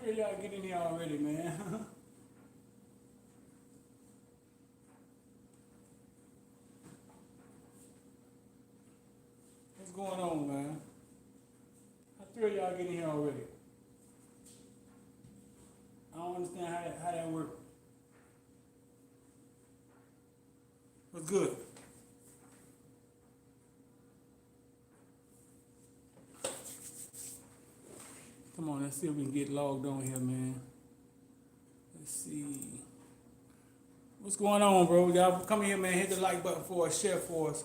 feel y'all get in here already, man. What's going on, man? I feel y'all get in here already. I don't understand how that works. What's good? Come on, let's see if we can get logged on here, man. Let's see. What's going on, bro? Y'all come here, man. Hit the like button for us, share for us.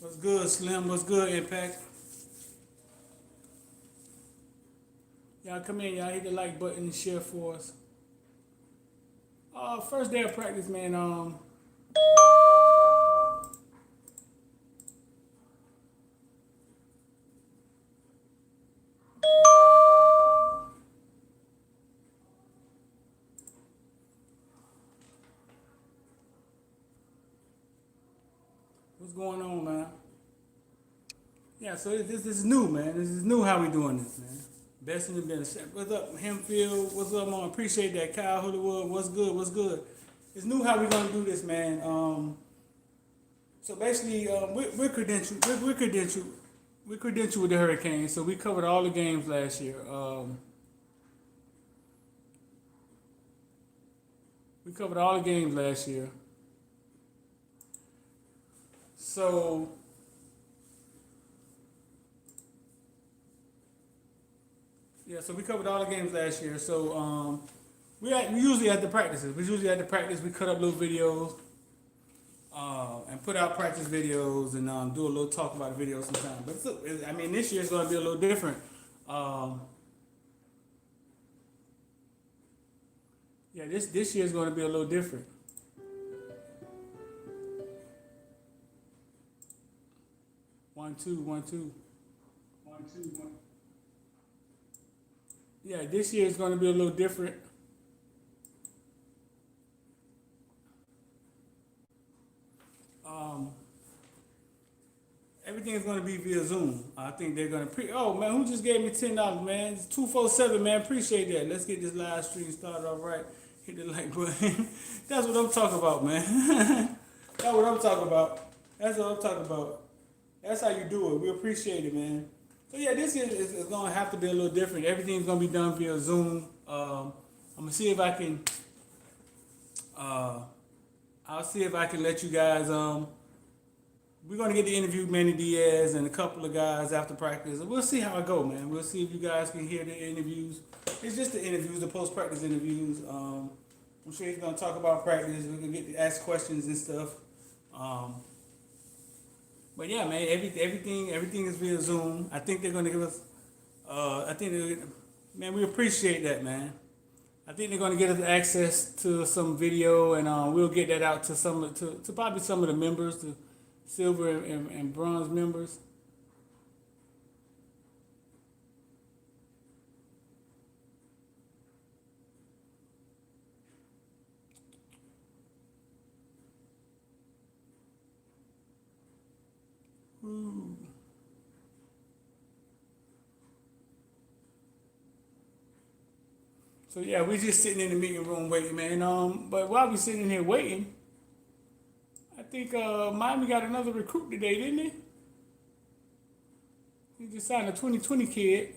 What's good, Slim? What's good, Impact? Y'all come in, y'all hit the like button and share for us. First day of practice, man. What's going on, man? Yeah, so this is new, man. This is new how we doing this, man. Best in the business. What's up, Hemfield? What's up, man? Appreciate that, Kyle Hollywood. What's good? What's good? It's new how we gonna do this, man. So basically, we're credentialed. We're credentialed with the Hurricanes. So we covered all the games last year. We covered all the games last year. So yeah, so we covered all the games last year. So we usually at the practices. We usually at the practice. We cut up little videos and put out practice videos and do a little talk about the videos sometimes. But I mean, this year is going to be a little different. Yeah, this year is going to be a little different. One, two, one, two. One, two, one. Yeah, this year is going to be a little different. Um, Everything is going to be via Zoom. I think they're going to Oh man, who just gave me $10, man? It's 247, man. Appreciate that. Let's get this live stream started all right. Hit the like button. That's what I'm talking about, man. That's what I'm talking about. That's what I'm talking about. That's how you do it. We appreciate it, man. So yeah, this is going to have to be a little different. Everything's going to be done via Zoom. I'm going to see if I can. I'll see if I can let you guys. We're going to get to interview Manny Diaz and a couple of guys after practice. We'll see how it go, man. We'll see if you guys can hear the interviews. It's just the interviews, the post-practice interviews. I'm sure he's going to talk about practice. We can get to ask questions and stuff. But yeah, man, everything is via Zoom. I think they're going to give us. Man, we appreciate that, man. I think they're going to get us access to some video, and we'll get that out to to probably some of the members, the silver and bronze members. Ooh. So yeah, we just sitting in the meeting room waiting, man. But while we sitting in here waiting, I think Miami got another recruit today, didn't he? He just signed a 2020 kid.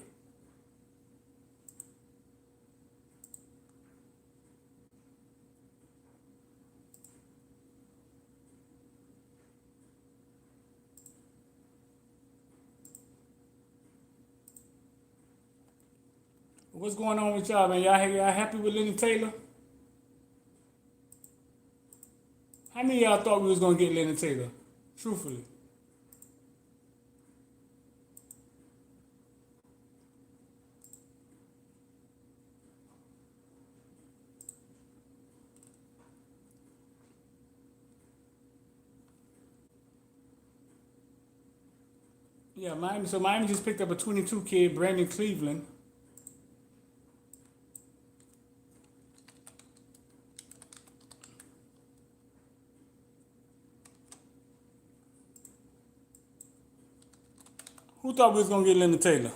What's going on with y'all, man? Y'all happy with Lenny Taylor? How many of y'all thought we was gonna get Lenny Taylor? Truthfully. Yeah, Miami. So Miami just picked up a 22 kid, Brandon Cleveland. Who thought we was gonna get Leonard Taylor?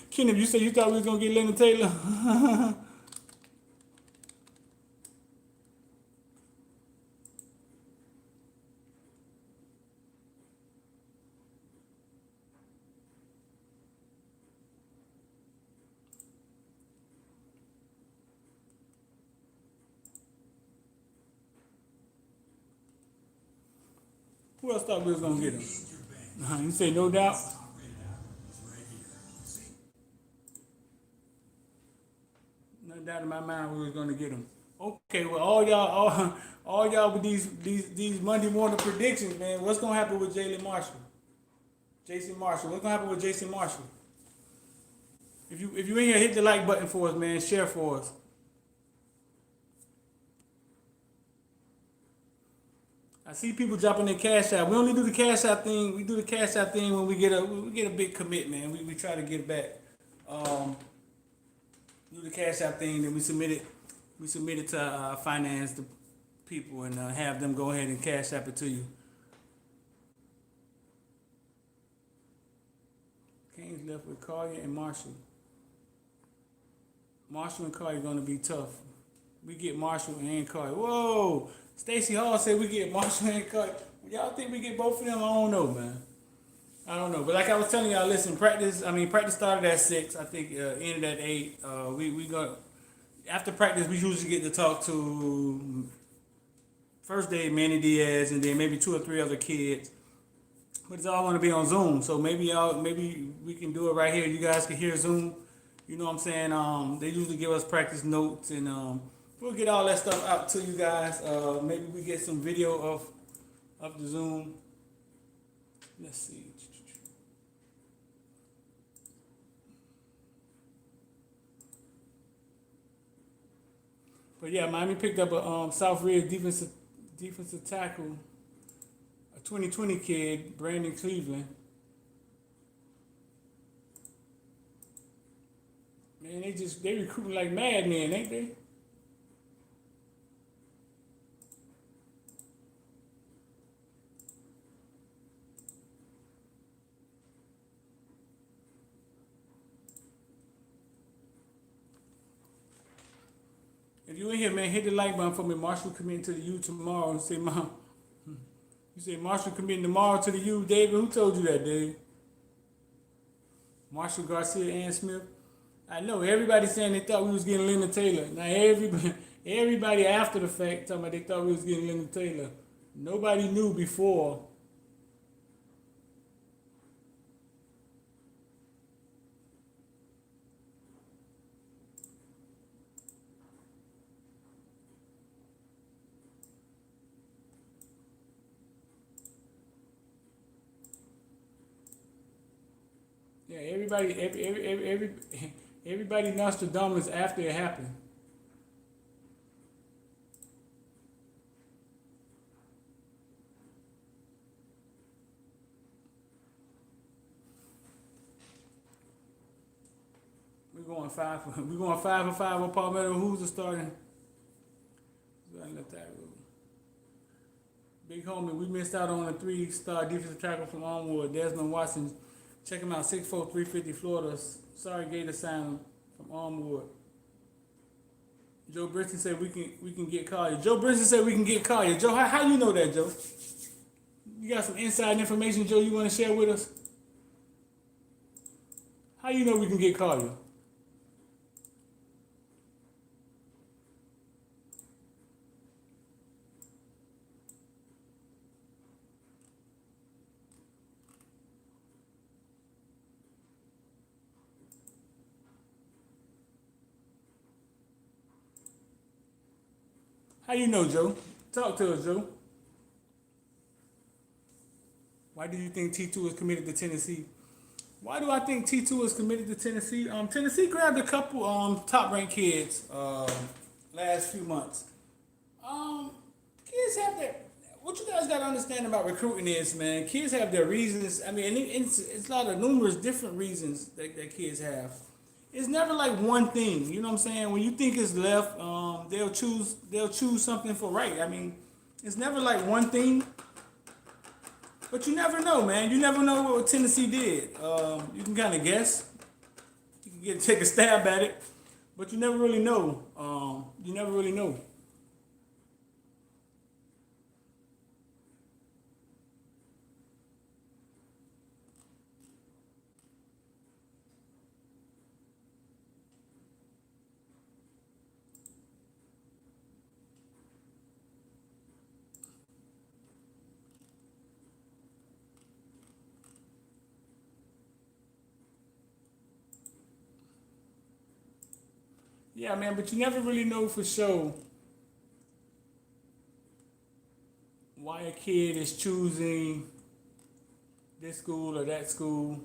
Kenneth, you said you thought we was gonna get Leonard Taylor? Who else thought we was gonna get him? You say no doubt. No doubt in my mind we was gonna get him. Okay, well all y'all with these Monday morning predictions, man. What's gonna happen with Jalen Marshall? Jason Marshall. What's gonna happen with Jason Marshall? If you in here, hit the like button for us, man. Share for us. I see people dropping their cash out. We only do the cash out thing. We do the cash out thing when we get a big commit, man. We try to get it back. Do the cash out thing, then we submit it. We submit it to finance the people and have them go ahead and cash app it to you. Kane's left with Collier and Marshall. Marshall and Collier going to be tough. We get Marshall and Collier. Whoa! Stacey Hall said we get Marshall and Collier. Y'all think we get both of them? I don't know, man. I don't know. But like I was telling y'all, listen, practice started at 6. I think ended at 8. We got after practice we usually get to talk to first day Manny Diaz and then maybe 2 or 3 other kids. But it's all going to be on Zoom. So maybe we can do it right here. You guys can hear Zoom. You know what I'm saying? They usually give us practice notes and we'll get all that stuff out to you guys. Maybe we get some video of the Zoom. Let's see. But yeah, Miami picked up a South Ridge defensive tackle, a 2020 kid, Brandon Cleveland. Man, they recruiting like madmen, ain't they? If you in here, man, hit the like button for me. Marshall committing to the U tomorrow and say, Mom, you say Marshall committing tomorrow to the U. David, who told you that, Dave? Marshall Garcia and Smith. I know everybody saying they thought we was getting Leonard Taylor. Now everybody after the fact talking about they thought we was getting Leonard Taylor. Nobody knew before. Yeah, everybody Nostradamus after it happened. We're going 5 for 5 with Palmetto. Who's the starting? Big homie, we missed out on a 3-star defensive tackle from Onward, Desmond Watson. Check him out, 6'4", 350 Florida. Sorry, Gator signed from Onward. Joe Brinson said we can get Collier. Joe Brinson said we can get Collier. Joe, how you know that, Joe? You got some inside information, Joe, you want to share with us? How you know we can get Collier? How you know, Joe? Talk to us, Joe. Why do you think T2 is committed to Tennessee? Why do I think T2 is committed to Tennessee? Tennessee grabbed a couple top-ranked kids last few months. Kids have their. What you guys got to understand about recruiting is, man, kids have their reasons. I mean, it's a lot of numerous different reasons that kids have. It's never like one thing. You know what I'm saying? When you think it's left, they'll choose something for right. I mean, it's never like one thing. But you never know, man. You never know what Tennessee did. You can kind of guess. You can take a stab at it, but you never really know. You never really know. Yeah, man. But you never really know for sure why a kid is choosing this school or that school.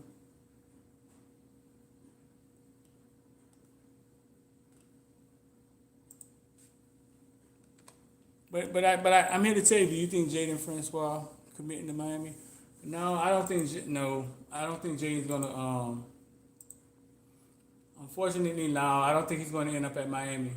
I'm here to tell you. Do you think Jaden Francois committing to Miami? No, I don't think. No, I don't think Jaden's gonna. Unfortunately, no, I don't think he's gonna end up at Miami.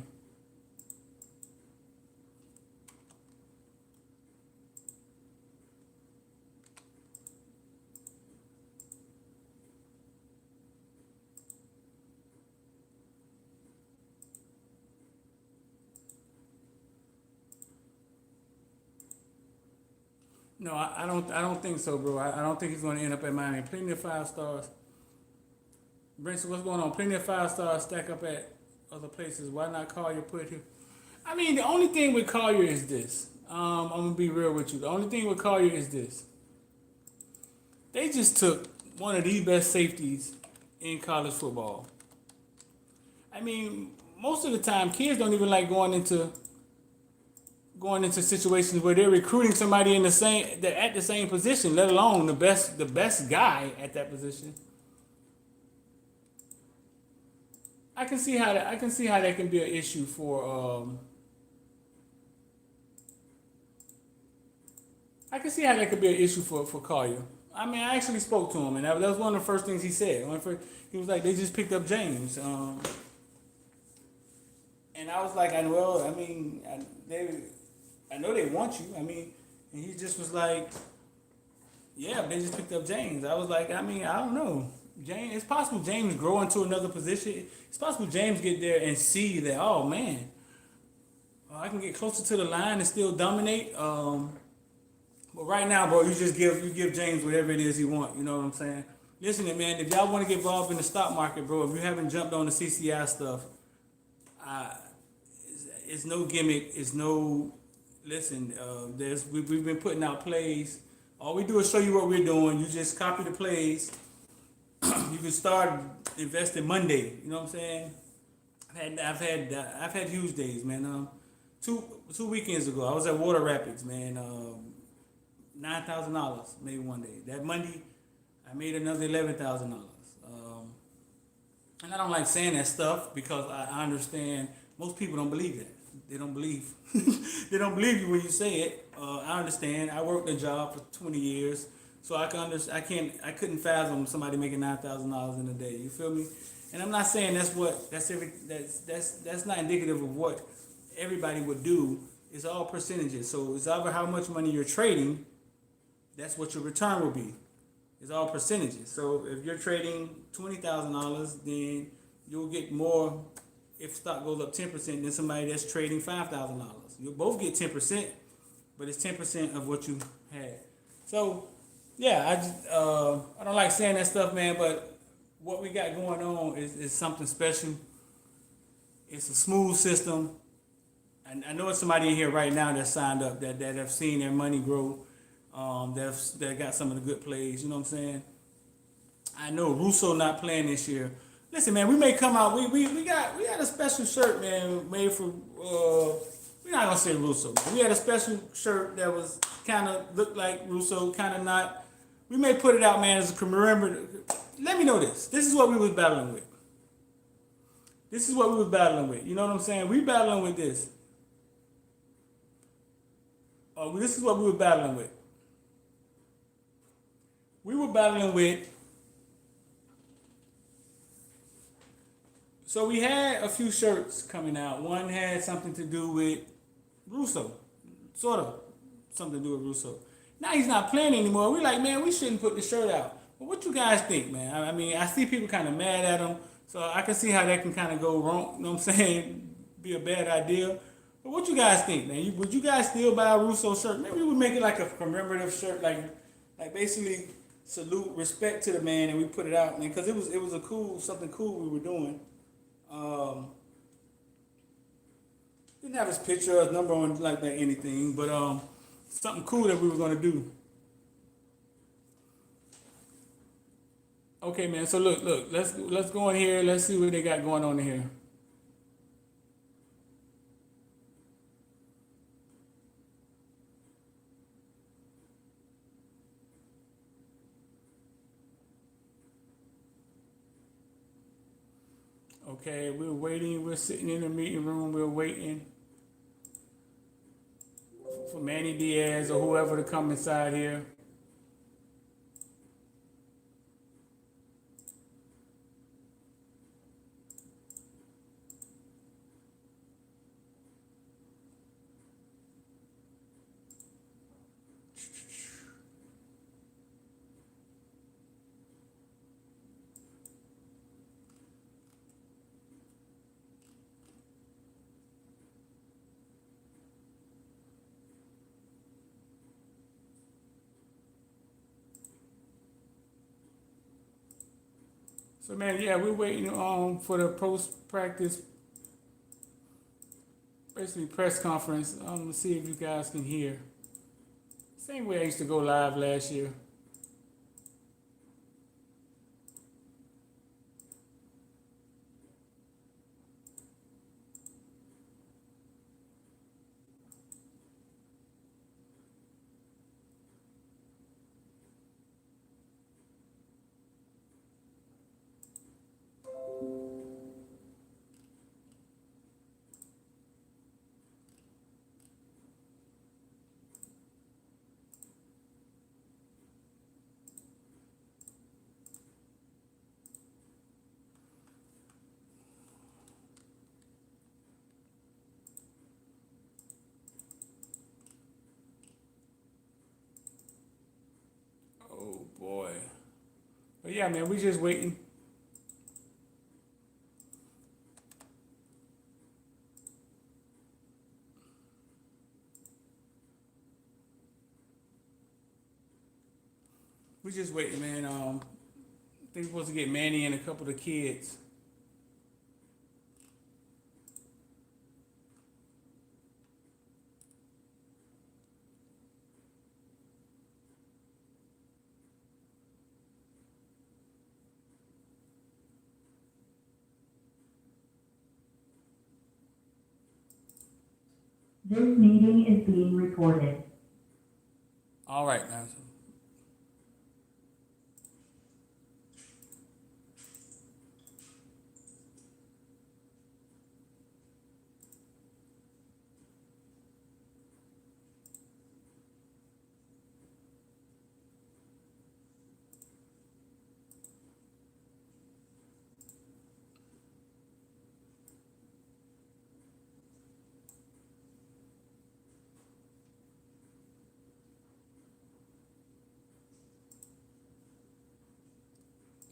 No, I don't. I don't think so, bro. I don't think he's gonna end up at Miami. Plenty of 5 stars. Brinson, what's going on? Plenty of 5 stars stack up at other places. Why not Collier put here? I mean, the only thing with Collier is this. I'm gonna be real with you. The only thing with Collier is this. They just took one of the best safeties in college football. I mean, most of the time, kids don't even like going into situations where they're recruiting somebody in the same they're at the same position, let alone the best guy at that position. I can see how that can be an issue for I can see how that could be an issue for Collier. I mean, I actually spoke to him, and that was one of the first things he said. He was like, they just picked up James, and I was like, well, I mean, I know they want you. I mean, and he just was like, yeah, they just picked up James. I was like, I mean, I don't know. James, it's possible James grow into another position. It's possible James get there and see that, oh man, I can get closer to the line and still dominate. But right now, bro, you give James whatever it is he want. You know what I'm saying? Listen, man, if y'all want to get involved in the stock market, bro, if you haven't jumped on the CCI stuff, uh, it's no gimmick. It's no. Listen, we've been putting out plays. All we do is show you what we're doing. You just copy the plays. You can start investing Monday. You know what I'm saying? I've had huge days, man. Two weekends ago, I was at Water Rapids, man. $9,000 made one day. That Monday, I made another $11,000. And I don't like saying that stuff because I understand most people don't believe that. They don't believe. They don't believe you when you say it. I understand. I worked a job for 20 years, so I can understand. I couldn't fathom somebody making $9,000 in a day. You feel me? And I'm not saying that's not indicative of what everybody would do. It's all percentages. So it's either how much money you're trading, that's what your return will be. It's all percentages. So if you're trading $20,000, then you'll get more if stock goes up 10% than somebody that's trading $5,000. You'll both get 10%, but it's 10% of what you had. So yeah, I don't like saying that stuff, man. But what we got going on is something special. It's a smooth system. And I know it's somebody in here right now that signed up that have seen their money grow. That got some of the good plays. You know what I'm saying? I know Russo not playing this year. Listen, man, we may come out. We got a special shirt, man, made for. We're not gonna say Russo. We had a special shirt that was kind of looked like Russo, kind of not. We may put it out, man, as a commemorative. Let me know this. This is what we was battling with. This is what we was battling with. You know what I'm saying? We battling with this. This is what we were battling with. We were battling with. So we had a few shirts coming out. One had something to do with Russo, sort of something to do with Russo. Now he's not playing anymore. We're like, man, we shouldn't put the shirt out. But what you guys think, man? I mean, I see people kind of mad at him, so I can see how that can kind of go wrong. You know what I'm saying? Be a bad idea. But what you guys think, man? Would you guys still buy a Russo shirt? Maybe we would make it like a commemorative shirt, like basically salute, respect to the man, and we put it out, man, because it was a cool something cool we were doing. Um, didn't have his picture or his number on like that anything, but something cool that we were gonna do. Okay, man. So look. Let's go in here. Let's see what they got going on in here. Okay, we're waiting. We're sitting in the meeting room. We're waiting for Manny Diaz or whoever to come inside here. So man, yeah, we're waiting for the post practice, basically press conference. To see if you guys can hear. Same way I used to go live last year. Oh boy. But yeah, man, we just waiting. We just waiting, man. I think we're supposed to get Manny and a couple of the kids. This meeting is being recorded. All right, man.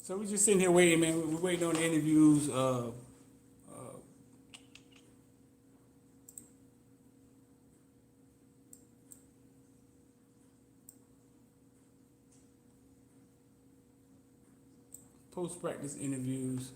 So we just sitting here waiting, man. We're waiting on the interviews. Post practice interviews.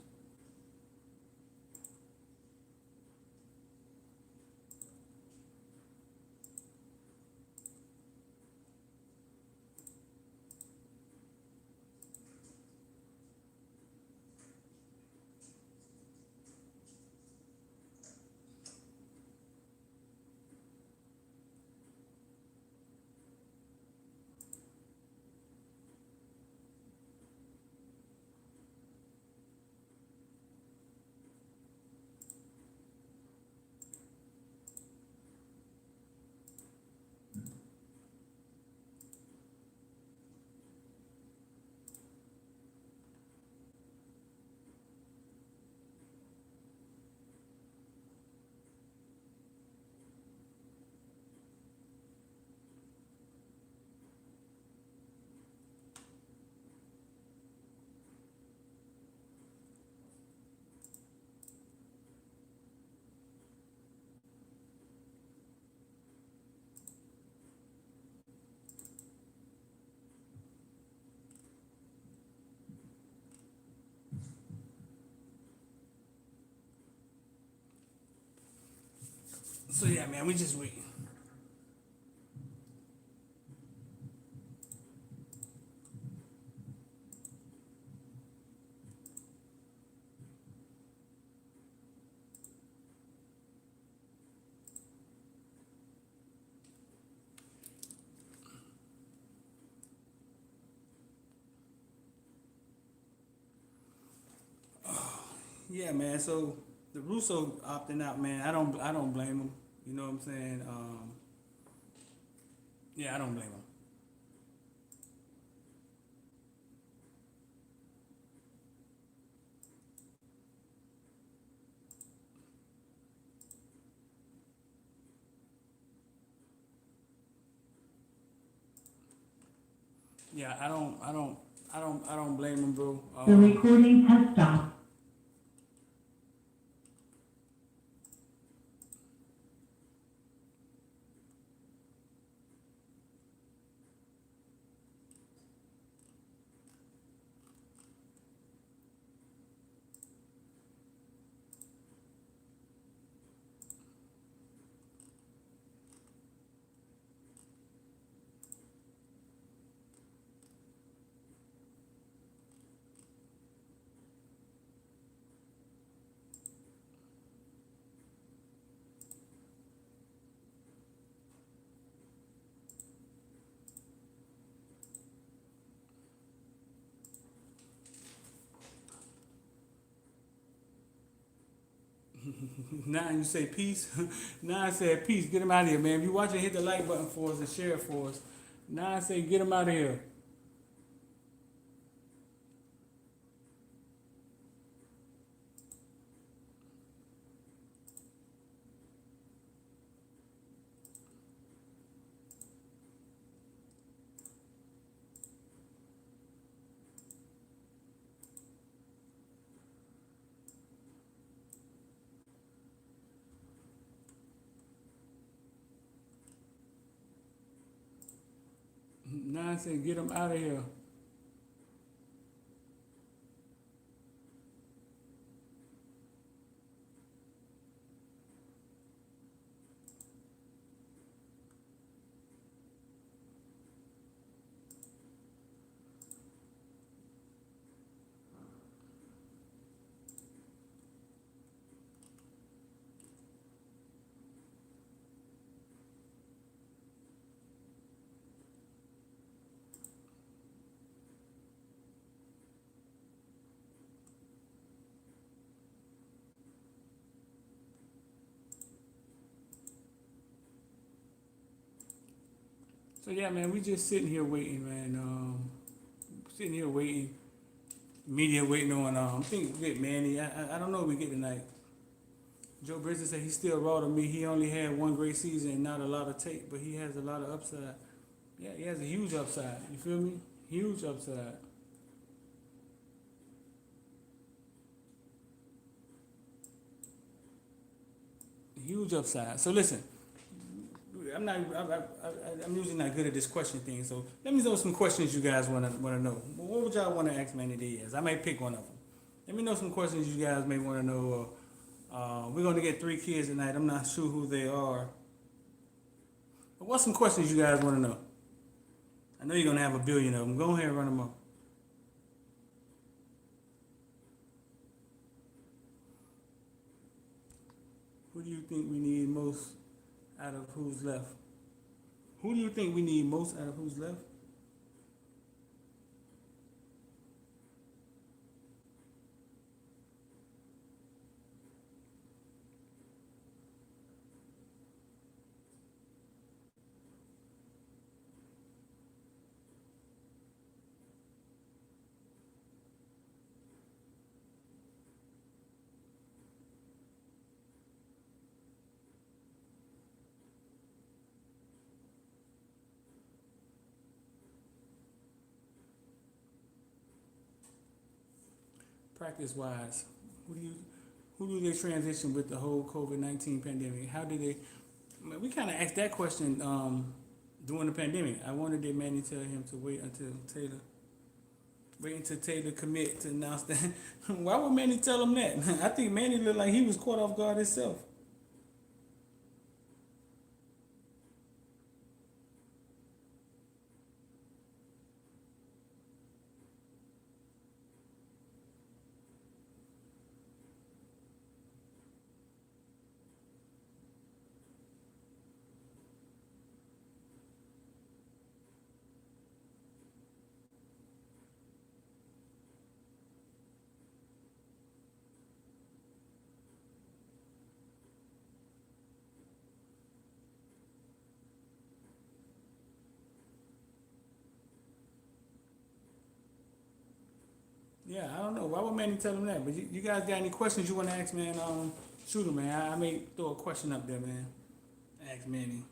So yeah, man, we just waiting. Yeah, man. So the Russo opting out, man. I don't blame him. You know what I'm saying? Yeah, I don't blame him. Yeah, I don't blame him, bro. The recording has stopped. Now you say peace. Now I said peace. Get him out of here, man. If you watching, hit the like button for us and share it for us. Now I say get him out of here. Now I say get him out of here. So yeah, man, we just sitting here waiting, man. Sitting here waiting. Media waiting on. I think we get Manny. I don't know what we get tonight. Joe Bridges said he's still raw to me. He only had one great season and not a lot of tape, but he has a lot of upside. Yeah, he has a huge upside. You feel me? Huge upside. Huge upside. So listen, I'm usually not good at this question thing. So let me know some questions you guys wanna know. What would y'all want to ask Manny Diaz? I may pick one of them. Let me know some questions you guys may want to know. We're gonna get 3 kids tonight. I'm not sure who they are. But what's some questions you guys want to know? I know you're gonna have a billion of them. Go ahead and run them up. Who do you think we need most out of who's left? Who do you think we need most out of who's left? Practice wise, who do you who do they transition with the whole COVID-19 pandemic? How did they? We kind of asked that question during the pandemic. I wanted did Manny tell him to wait until Taylor commit to announce that. Why would Manny tell him that? I think Manny looked like he was caught off guard himself. Yeah, I don't know. Why would Manny tell him that? But you guys got any questions you want to ask, man? Shoot him, man. I may throw a question up there, man. Ask Manny.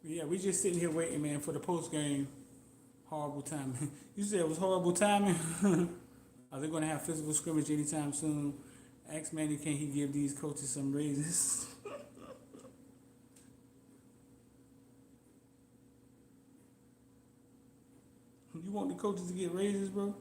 Yeah, we just sitting here waiting, man, for the post game. Horrible timing. You said it was horrible timing. Are they going to have physical scrimmage anytime soon? Ask Manny, can he give these coaches some raises? You want the coaches to get raises, bro?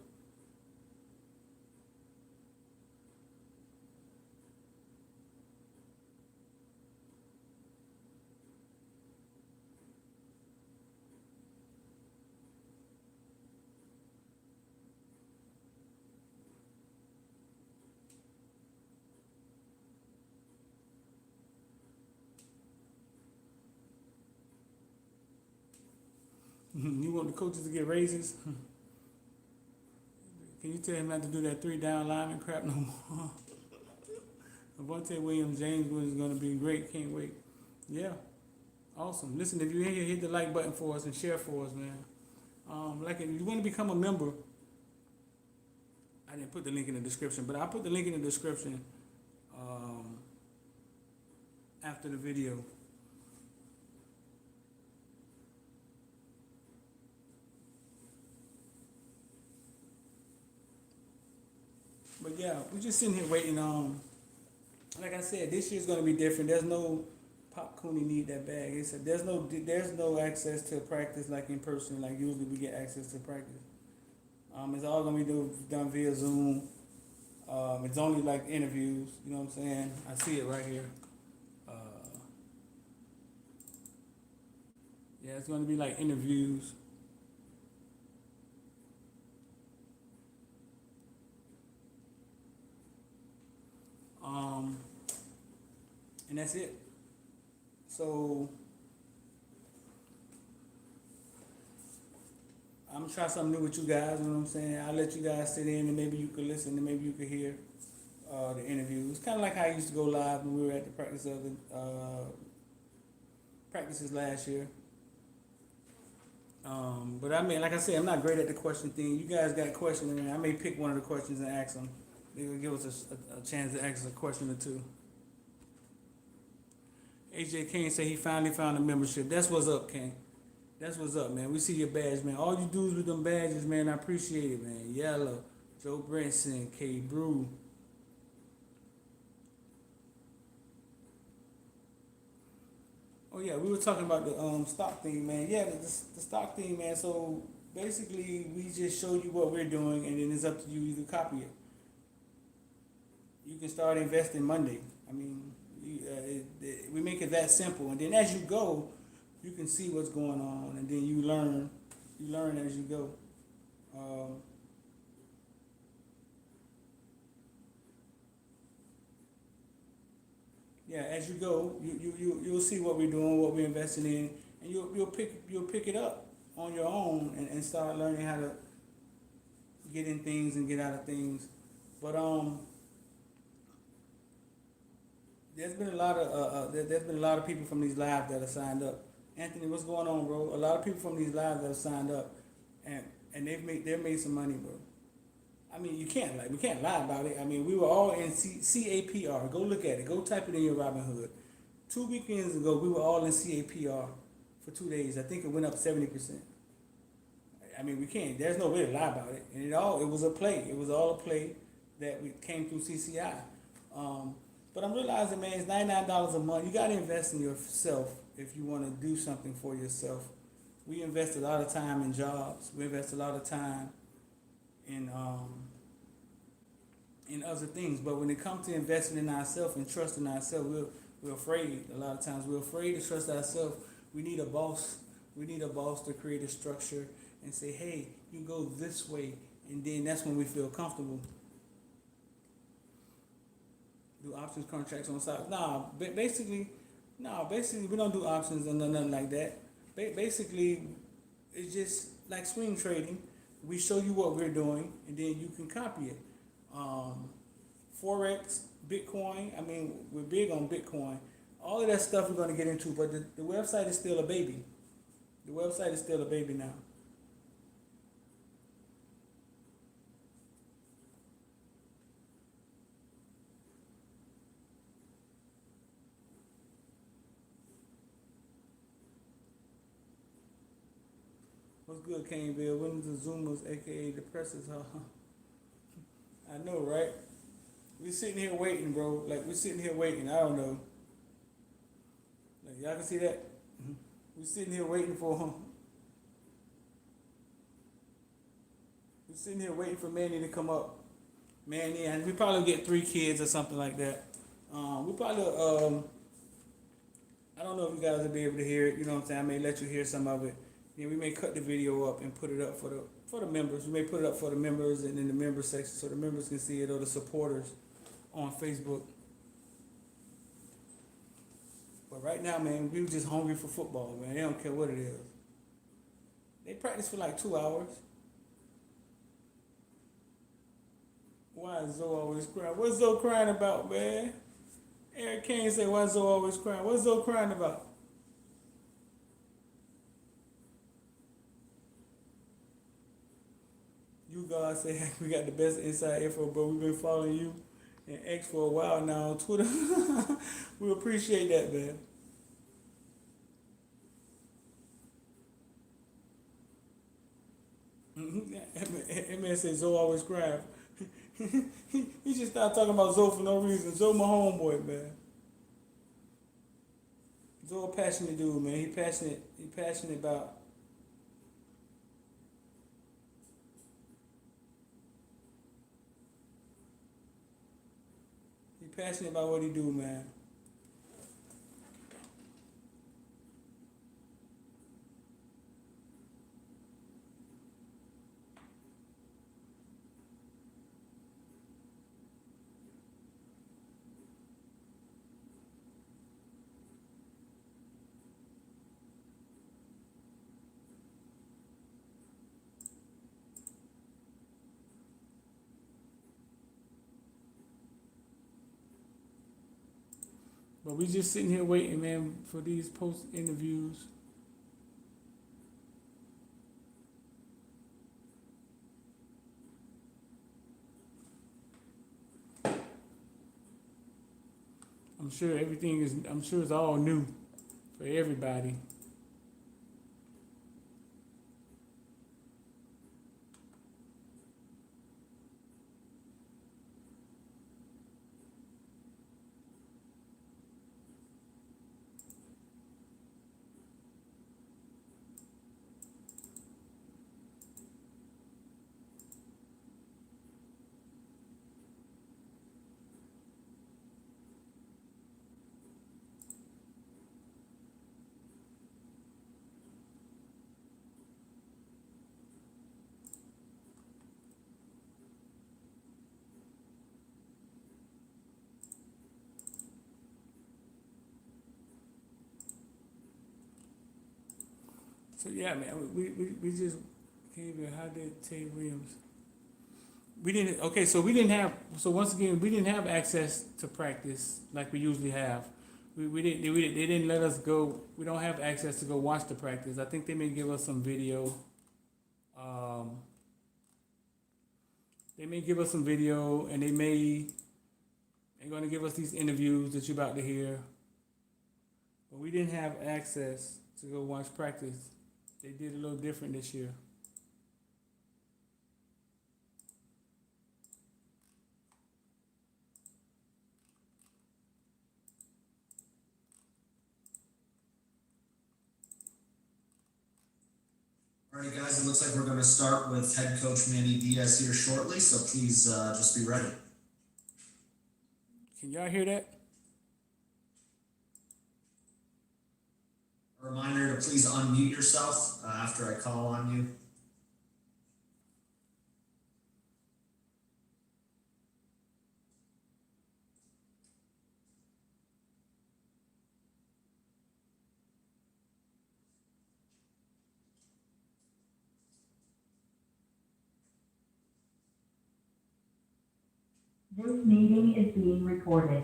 You want the coaches to get raises? Can you tell him not to do that 3 down lineman crap no more? Avante Williams, James Williams is going to be great. Can't wait. Yeah, awesome. Listen, if you're in here, hit the like button for us and share for us, man. Like if you want to become a member, I didn't put the link in the description, but I put the link in the description um, after the video. But yeah, we're just sitting here waiting on. Like I said, this year's gonna be different. There's no Pop Cooney need that bag. It's there's no access to practice like in person. Like usually we get access to practice. It's all gonna be done via Zoom. It's only like interviews. You know what I'm saying? I see it right here. Uh, yeah, it's gonna be like interviews. Um, and that's it. So I'm gonna try something new with you guys. You know what I'm saying? I'll let you guys sit in and maybe you could listen and maybe you could hear the interviews. Kind of like how I used to go live when we were at the practice of the practices last year. But I mean, like I said, I'm not great at the question thing. You guys got questions, and I may pick one of the questions and ask them. They'll give us a chance to ask us a question or two. AJ Kane said he finally found a membership. That's what's up, Kane. That's what's up, man. We see your badge, man. All you dudes with them badges, man, I appreciate it, man. Yellow, Joe Brinson, K. Brew. Oh yeah, we were talking about the stock thing, man. Yeah, the stock thing, man. So basically, we just show you what we're doing, and then it's up to you. You can copy it. You can start investing Monday. I mean, we make it that simple, and then as you go, you can see what's going on, and then you learn. You learn as you go. Um, yeah, as you go, you'll see what we're doing, what we're investing in, and you'll pick it up on your own and start learning how to get in things and get out of things. But there's been a lot of there's been a lot of people from these lives that have signed up. Anthony, what's going on, bro? A lot of people from these lives that have signed up, and they've made some money, bro. I mean, we can't lie about it. I mean, we were all in CAPR. Go look at it. Go type it in your Robinhood. 2 weekends ago, we were all in CAPR for 2 days. I think it went up 70%. I mean, we can't. There's no way to lie about it. And it was a play. It was all a play that we came through CCI. But I'm realizing, man, it's $99 a month. You got to invest in yourself if you want to do something for yourself. We invest a lot of time in jobs. We invest a lot of time in other things. But when it comes to investing in ourselves and trusting ourselves, we're afraid. A lot of times we're afraid to trust ourselves. We need a boss. We need a boss to create a structure and say, hey, you go this way. And then that's when we feel comfortable. Do options contracts on side? Nah, basically, nah. Basically, we don't do options or nothing like that. Basically, it's just like swing trading. We show you what we're doing, and then you can copy it. Um, Forex, Bitcoin. I mean, we're big on Bitcoin. All of that stuff we're going to get into, but the website is still a baby. The website is still a baby now. What's good, Caneville? When's the Zoomers, aka the presses, huh? I know, right? We sitting here waiting, bro. Like we sitting here waiting. I don't know. Like y'all can see that. We sitting here waiting for him. We sitting here waiting for Manny to come up. Manny, and we probably get 3 kids or something like that. We probably I don't know if you guys will be able to hear it. You know what I'm saying? I may let you hear some of it. Yeah, we may cut the video up and put it up for the members. We may put it up for the members and in the members section so the members can see it, or the supporters on Facebook. But right now, man, we just hungry for football, man. They don't care what it is. They practice for like 2 hours. Why is Zoe always crying? What's Zoe crying about, man? Eric Kane said, why is Zoe always crying? What's Zoe crying about? You guys say we got the best inside info, but we've been following you and X for a while now on Twitter. We appreciate that, man. That man said Zoe always crying. He just started talking about Zoe for no reason. Zoe my homeboy, man. Zoe a passionate dude, man. He passionate. He passionate about. He passionate about what he do, man. But we just sitting here waiting, man, for these post interviews. I'm sure everything is. I'm sure it's all new for everybody. So yeah, man, we just can't even. How did Tay Williams? We didn't. Okay, so we didn't have. So once again, we didn't have access to practice like we usually have. We didn't. They didn't let us go. We don't have access to go watch the practice. I think they may give us some video. Um, they may give us some video, and they're going to give us these interviews that you're about to hear. But we didn't have access to go watch practice. They did a little different this year. Alrighty, guys, it looks like we're going to start with head coach Manny Diaz here shortly, so please just be ready. Can y'all hear that? A reminder to please unmute yourself after I call on you. This meeting is being recorded.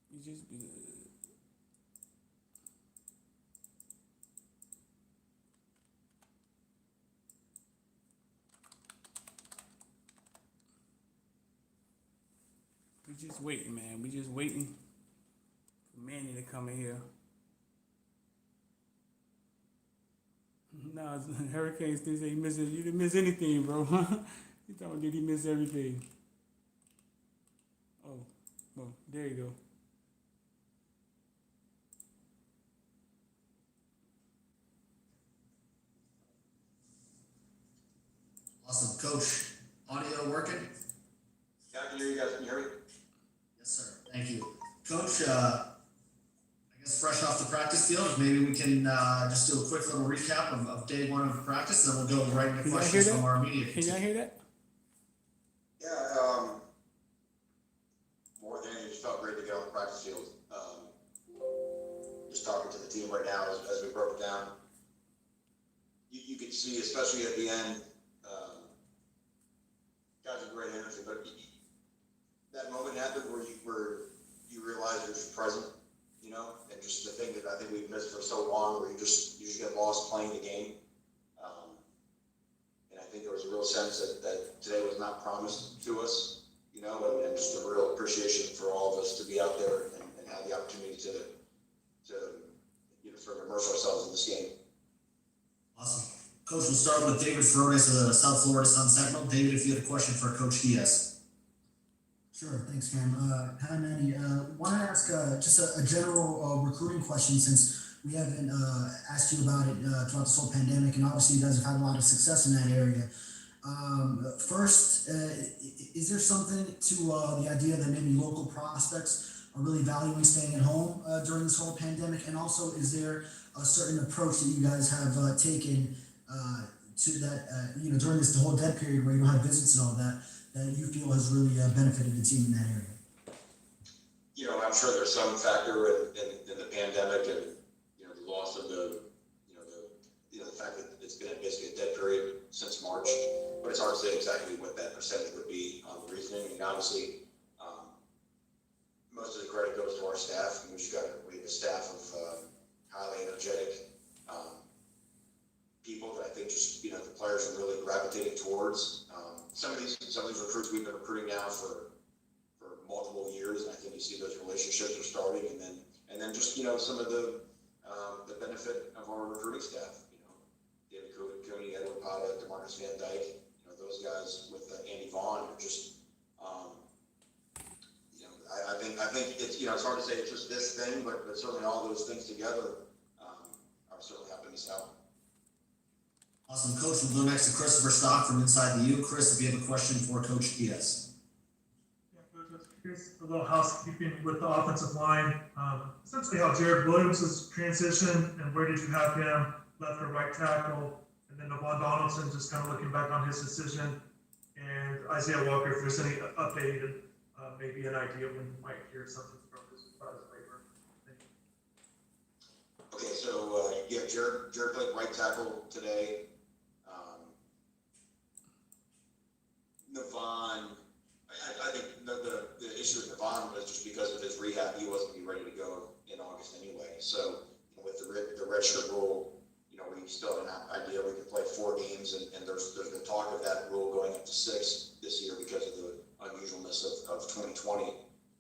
You just be. We just waiting, man. We just waiting for Manny to come in here. No, Hurricane still say he misses. You didn't miss anything, bro. He talking, did he miss everything? Oh, well, there you go. Awesome, Coach. Audio working? Yeah, I can hear you guys. Can you hear me? Yes, sir. Thank you. Coach, I guess fresh off the practice field, maybe we can just do a quick little recap of day one of practice, then we'll go right into Can y'all hear questions that? from our media. Can y'all hear that? Yeah, more than anything, just felt great to get on the practice field. Just talking to the team right now as we broke it down. You could see, especially at the end, guys with great energy, but that moment happened where you realize you're just present, you know, and just the thing that I think we've missed for so long, where you just get lost playing the game. And I think there was a real sense that today was not promised to us, you know, and just a real appreciation for all of us to be out there and have the opportunity to sort of immerse ourselves in this game. Awesome. Coach, we'll start with David Furones of the South Florida Sun Sentinel. David, if you had a question for Coach Diaz. Sure, thanks, Cam. Hi, Manny. Wanted to ask just a general recruiting question, since we haven't asked you about it throughout this whole pandemic, and obviously you guys have had a lot of success in that area. First, is there something to the idea that maybe local prospects are really valuing staying at home during this whole pandemic? And also, is there a certain approach that you guys have taken to that, during this whole dead period where you don't have visits and all that, that you feel has really benefited the team in that area? You know, I'm sure there's some factor in the pandemic and, the loss of the fact that it's been basically a dead period since March, but it's hard to say exactly what that percentage would be on the reasoning. I mean, obviously, most of the credit goes to our staff. I mean, we have a staff of highly energetic people that I think just, the players are really gravitating towards. Some of these recruits we've been recruiting now for multiple years, and I think you see those relationships are starting, and then just some of the benefit of our recruiting staff. David Cooney, Edward Pata, DeMarcus Van Dyke. Those guys with Andy Vaughn are just. I think it's it's hard to say it's just this thing, but certainly all those things together are certainly helping us out. Awesome, Coach. We'll go next to Christopher Stock from Inside the U. Chris, if you have a question for Coach Diaz. Yeah, Coach, I was curious, a little housekeeping with the offensive line. Essentially how Jared Williams has transitioned, and where did you have him, left or right tackle? And then Devon Donaldson, just kind of looking back on his decision. And Isaiah Walker, if there's any update, maybe an idea when you might hear something from his paper. Thank you. Okay, so Jared played right tackle today. Navon, I think the issue with Devon was just because of his rehab, he wasn't gonna be ready to go in August anyway. So with the redshirt rule, we still have an idea we can play 4 games, and there's been talk of that rule going up to 6 this year because of the unusualness of 2020.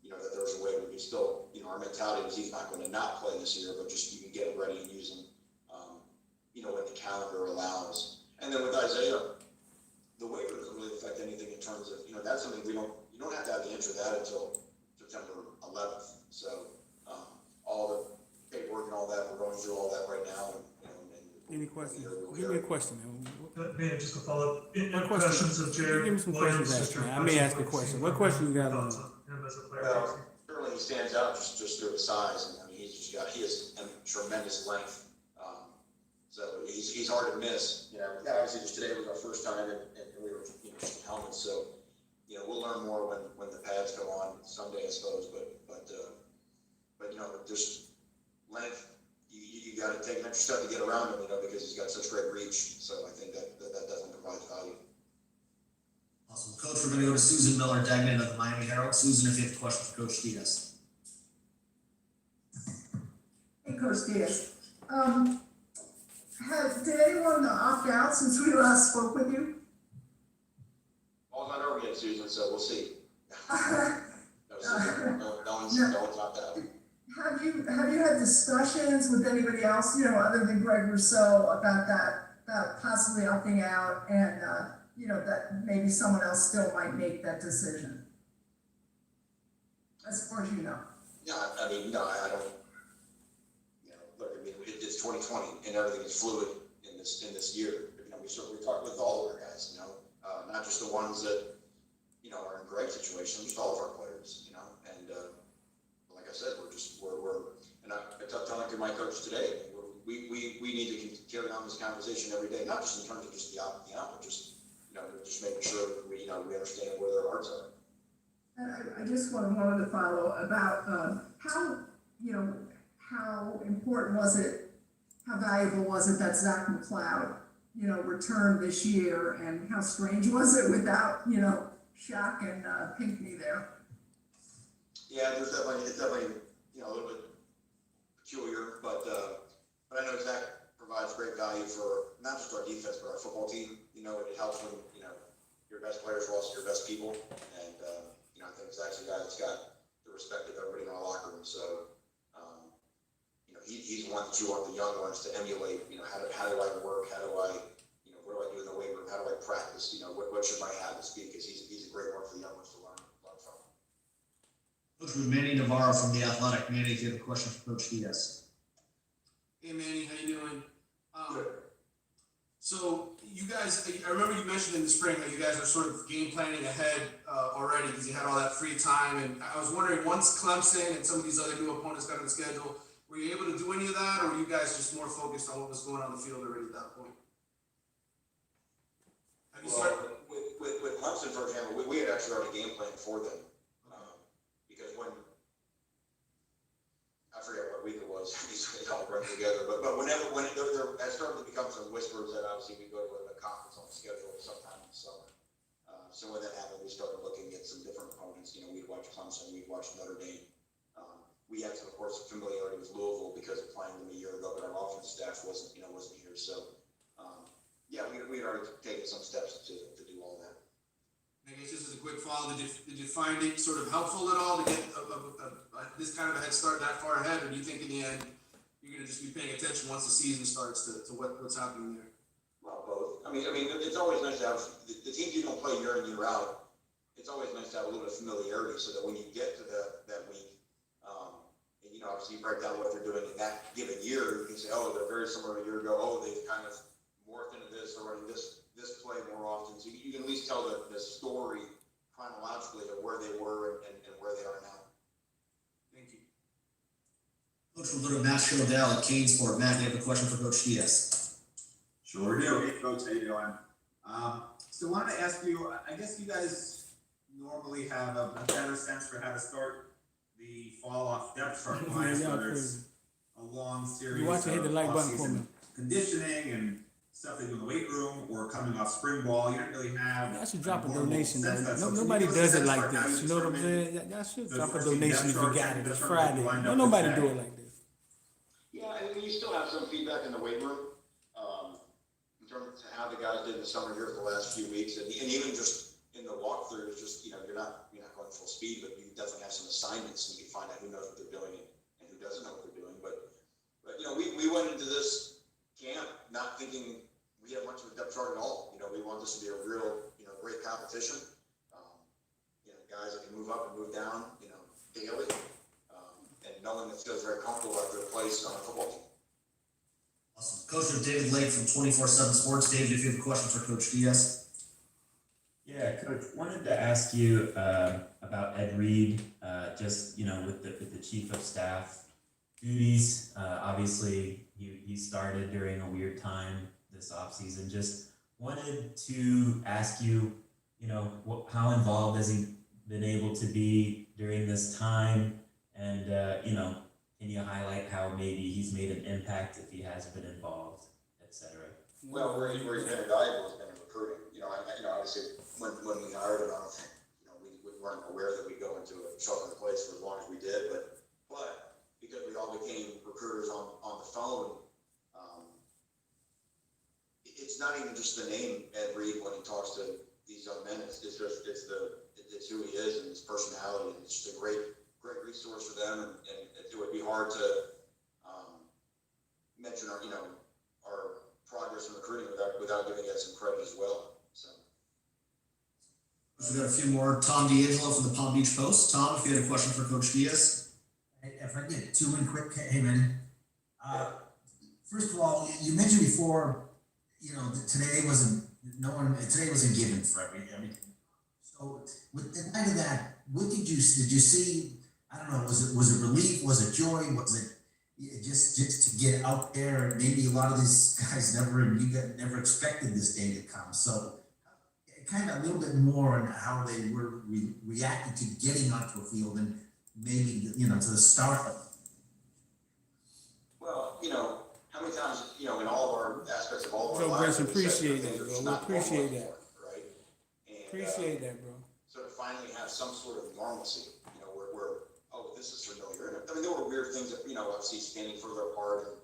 That there's a way we can still, our mentality was he's not going to not play this year, but just you can get ready and use him, when the calendar allows. And then with Isaiah, the waiver doesn't really affect anything in terms of, that's something you don't have to have the answer to that until September 11th. So all the paperwork and all that, we're going through all that right now. Any questions? Give me a question, man. Man, just to follow up, any What question? questions of Jared Give me some Williams? questions asked, man. I may ask a question. What question you got on? Him as a player. Well, certainly he stands out just through his size, and he has tremendous length. So he's hard to miss. Obviously just today was our first time, and we were just in helmets. So we'll learn more when the pads go on someday, I suppose. But just length. You got to take an extra step to get around him, because he's got such great reach. So I think that definitely provides value. Awesome. Coach, we're going to go to Susan Miller-Degnan of the Miami Herald. Susan, if you have a question for Coach Diaz. Hey, Coach Diaz. Did anyone opt out since we last spoke with you? All's not over yet, Susan, so we'll see. No one's opted out. Have you had discussions with anybody else, other than Greg Rousseau about possibly opting out, and that maybe someone else still might make that decision? As far as you know. Yeah, I mean, no, I don't. Look, it's 2020 and everything is fluid in this year. We talk with all of our guys, not just the ones that are in Greg's situation, just all of our players, and like I said, we're and I kept telling to my coach today, we need to carry on this conversation every day, not just in terms of just the out, but just just making sure that we understand where their hearts are. And I just wanted to follow about how important was it, how valuable was it that Zach McLeod, returned this year, and how strange was it without, Shaq and Pinckney there? Yeah, it's definitely a little bit peculiar, but I know Zach provides great value for not just our defense but our football team. It helps when your best players are also your best people, and I think Zach's a guy that's got the respect of everybody in our locker room. So he's one that you want the young ones to emulate. How do I work? How do I what do I do in the weight room? How do I practice? What should my habits be? Because he's a great one for the young ones to learn from. Coach, with Manny Navarro from The Athletic. Manny, if you have a question for Coach Diaz. Hey Manny, how you doing? Good. So you guys, I remember you mentioned in the spring that you guys are sort of game planning ahead already because you had all that free time. And I was wondering, once Clemson and some of these other new opponents got on the schedule, were you able to do any of that, or were you guys just more focused on what was going on the field already at that point? Have you started? With Clemson, for example, we had actually already game planned for them. Because when I forget what week it was, it all run together. But when there started to become some whispers that obviously we go to a conference on the schedule sometime in the summer. So when that happened, we started looking at some different opponents. We'd watch Clemson, we'd watch Notre Dame. We had some, of course, familiarity with Louisville because of playing them a year ago, but our offensive staff wasn't here. So we had already taken some steps to do all that. I guess just as a quick follow, did you find it sort of helpful at all to get this kind of a head start that far ahead, or do you think in the end you're going to just be paying attention once the season starts to what's happening there? Well, both. I mean, it's always nice to have the teams you don't play year in, year out. It's always nice to have a little bit of familiarity so that when you get to that week, and obviously you break down what they're doing in that given year, you can say, oh, they're very similar to a year ago. Oh, they've kind of morphed into this or this play more often. So you can at least tell the story chronologically of where they were and where they are now. Thank you. Coach, we'll go to Matt Sherrill at Canesport. Matt, you have a question for Coach Diaz. Sure do. Hey, Coach, how you doing? So I wanted to ask you, I guess you guys normally have a better sense for how to start the fall off depth chart wise, whether it's a long series You watch it, hit the like button for me. conditioning and stuff they do in the weight room or coming off spring ball. You didn't really have. Y'all should drop a normal donation sense though. that- so No, can you nobody give us a does it sense like for how this. You know what I'm determine saying? Y'all should the drop a varsity donation if depth you got chart it. It's that Friday. you lined No, up nobody for do it Saturday? like this. Yeah, I mean, you still have some feedback in the weight room, in terms of how the guys did in the summer here for the last few weeks, and even just in the walkthrough, it's just, you're not going full speed, but you definitely have some assignments, and you can find out who knows what they're doing and who doesn't know what they're doing. But we went into this camp not thinking we had much of a depth chart at all. We want this to be a real, great competition. Guys that can move up and move down, daily, and knowing that feels very comfortable at their place on a football team. Awesome. Coach David Lake from 24/7 Sports. David, if you have a question for Coach Diaz. Yeah, Coach, wanted to ask you about Ed Reed, just, with the chief of staff duties. Obviously, he started during a weird time this offseason. Just wanted to ask you, how involved has he been able to be during this time? And, can you highlight how maybe he's made an impact if he has been involved, et cetera? Well, where he's been invaluable has been in recruiting. Obviously, when we hired him, I don't think, we weren't aware that we'd go into a shelter in place for as long as we did, but because we all became recruiters on the phone, it's not even just the name Ed Reed when he talks to these young men. It's who he is and his personality, and it's just a great resource for them, and it would be hard to mention our progress in recruiting without giving Ed some credit as well. So We've got a few more. Tom D'Angelo from the Palm Beach Post. Tom, if you had a question for Coach Diaz. If I get two in quick, hey man. First of all, you mentioned before, that today wasn't given for everything. So with in light of that, what did you see? I don't know. Was it relief? Was it joy? Was it just to get out there? Maybe a lot of these guys never expected this day to come. So kind of a little bit more on how they were reacting to getting onto a field and maybe to the start of it. Well, how many times, in all of our aspects of all of our Joe lives, Grayson, we said appreciate things that, are bro. just We not appreciate normal that. anymore, right? And, Appreciate that, bro. So to finally have some sort of normalcy, where this is familiar. And there were weird things that, obviously standing further apart and,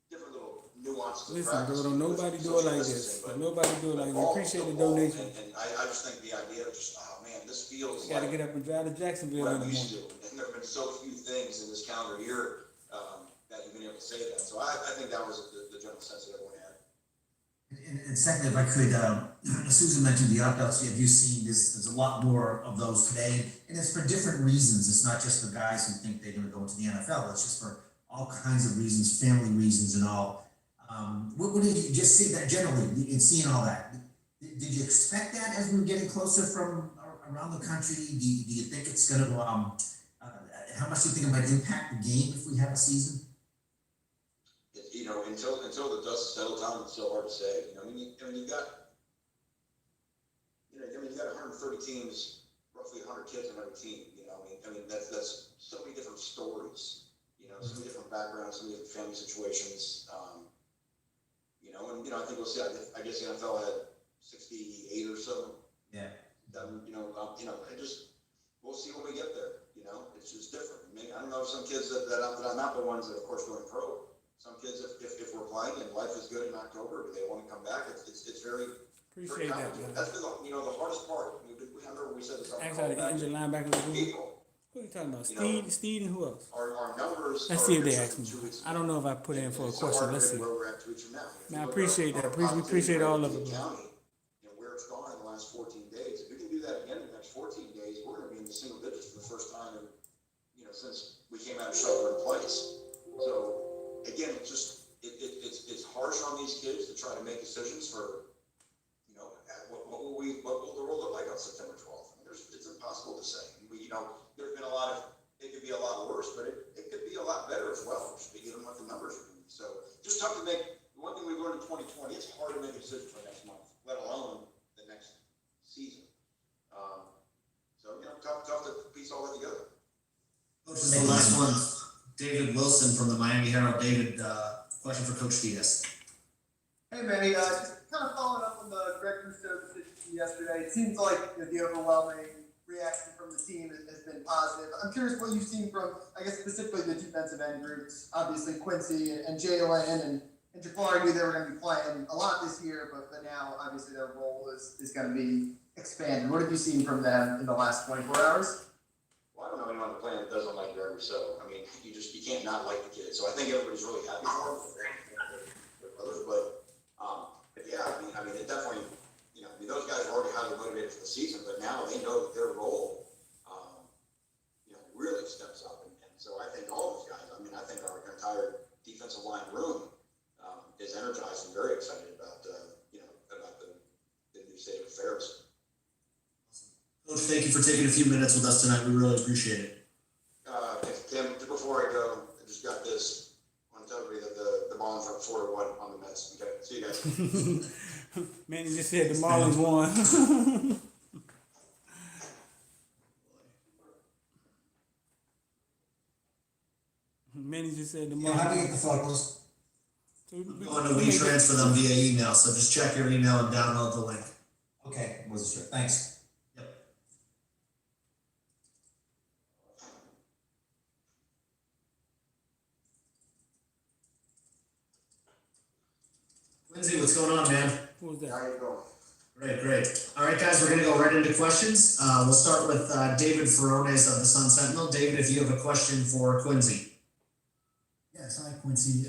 different little nuances of Listen, practice. bro, don't nobody do it like this. Don't nobody do it like this. Appreciate the donation. And I just think the idea of just, oh man, this feels You gotta like get up and drive to Jacksonville what in the I'm used morning. to. And there have been so few things in this calendar year that you've been able to say that. So I think that was the general sense that everyone had. And secondly, if I could, Susan mentioned the opt-outs. Have you seen this? There's a lot more of those today, and it's for different reasons. It's not just for guys who think they're going to go into the NFL. It's just for all kinds of reasons, family reasons, and all. What did you just see that generally in seeing all that? Did you expect that as we were getting closer from around the country? Do you think it's going to? How much do you think it might impact the game if we have a season? Until the dust settles down, it's so hard to say. You've got 130 teams, roughly 100 kids on every team. That's so many different stories. So many different backgrounds, so many different family situations. I think we'll see. I guess the NFL had 68 or so. Yeah. We'll see when we get there. It's just different. I don't know some kids that are not the ones that, of course, going pro. Some kids, if we're playing and life is good in October, do they want to come back? It's very Appreciate that, man. That's been the hardest part. I remember we said this on the Actually, call the injured back. linebacker was who? People, Who you talking about? You Steed, and who else? our numbers. Let's are see if they different ask me. from 2 weeks I don't know if I put in for a It's so question. hard to Let's see. predict where we're at 2 weeks from now. If Man, I you look appreciate at that. our We positivity appreciate all of rate in it, man. County and where it's gone in the last 14 days. If we can do that again in the next 14 days, we're going to be in the single digits for the first time in, since we came out of shelter in place. So again, it's harsh on these kids to try to make decisions for, what will the world look like on September 12th? It's impossible to say. There's been it could be a lot worse, but it could be a lot better as well, just given what the numbers are doing. So just tough to make. One thing we learned in 2020, it's hard to make a decision for next month, let alone the next season. Tough to piece all that together. Coach, this is the last one. David Wilson from the Miami Herald. David, question for Coach Diaz. Hey Manny, just kind of following up on the Greg Rousseau decision from yesterday. It seems like the overwhelming reaction from the team has been positive. I'm curious what you've seen from, I guess specifically the defensive end groups. Obviously Quincy and Jalen and Jafari knew they were going to be playing a lot this year, but now obviously their role is going to be expanded. What have you seen from them in the last 24 hours? Well, I don't know anyone on the planet that doesn't like Greg Rousseau. I mean, you can't not like the kid. So I think everybody's really happy for him. Their brothers, but yeah, I mean, it definitely, those guys are already highly motivated for the season, but now they know that their role, really steps up. And so I think all those guys, I think our entire defensive line room is energized and very excited about, about the new state of affairs. Coach, thank you for taking a few minutes with us tonight. We really appreciate it. Tim, before I go, I just got this. I want to tell everybody that the Marlins are 4-1 on the Mets. Okay, see you guys. Manny just said the Marlins won. Manny just said the Marlins. How do you get the photos? We're going to WeTransfer them via email, so just check your email and download the link. Okay, wasn't sure. Thanks. Yep. Lindsay, what's going on, man? Who was that? How you doing? Great. All right, guys, we're going to go right into questions. We'll start with David Ferrones of the Sun Sentinel. David, if you have a question for Quincy. Yes, hi Quincy.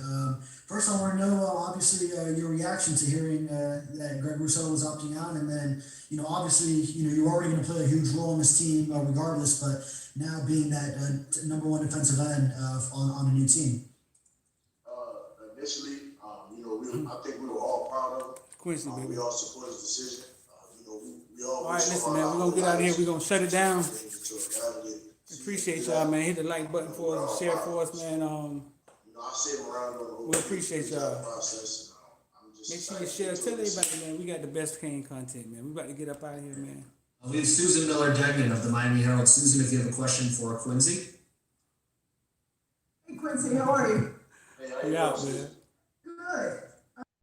First, I want to know, obviously, your reaction to hearing that Greg Rousseau was opting out, and then, obviously, you're already going to play a huge role in this team, regardless. But now being that number one defensive end on a new team. Initially, I think we were all proud of it. Quincy, baby. We all support his decision. We all. All right, listen, man. We're gonna get out of here. We're gonna shut it down. Appreciate y'all, man. Hit the like button for us, share for us, man. I see him around the whole We appreciate y'all. process. Make sure you share. Tell everybody, man. We got the best cane content, man. We about to get up out of here, man. We have Susan Miller-Degnan of the Miami Herald. Susan, if you have a question for Quincy. Hey Quincy, how are you? Hey, how you We out, doing, man. Good.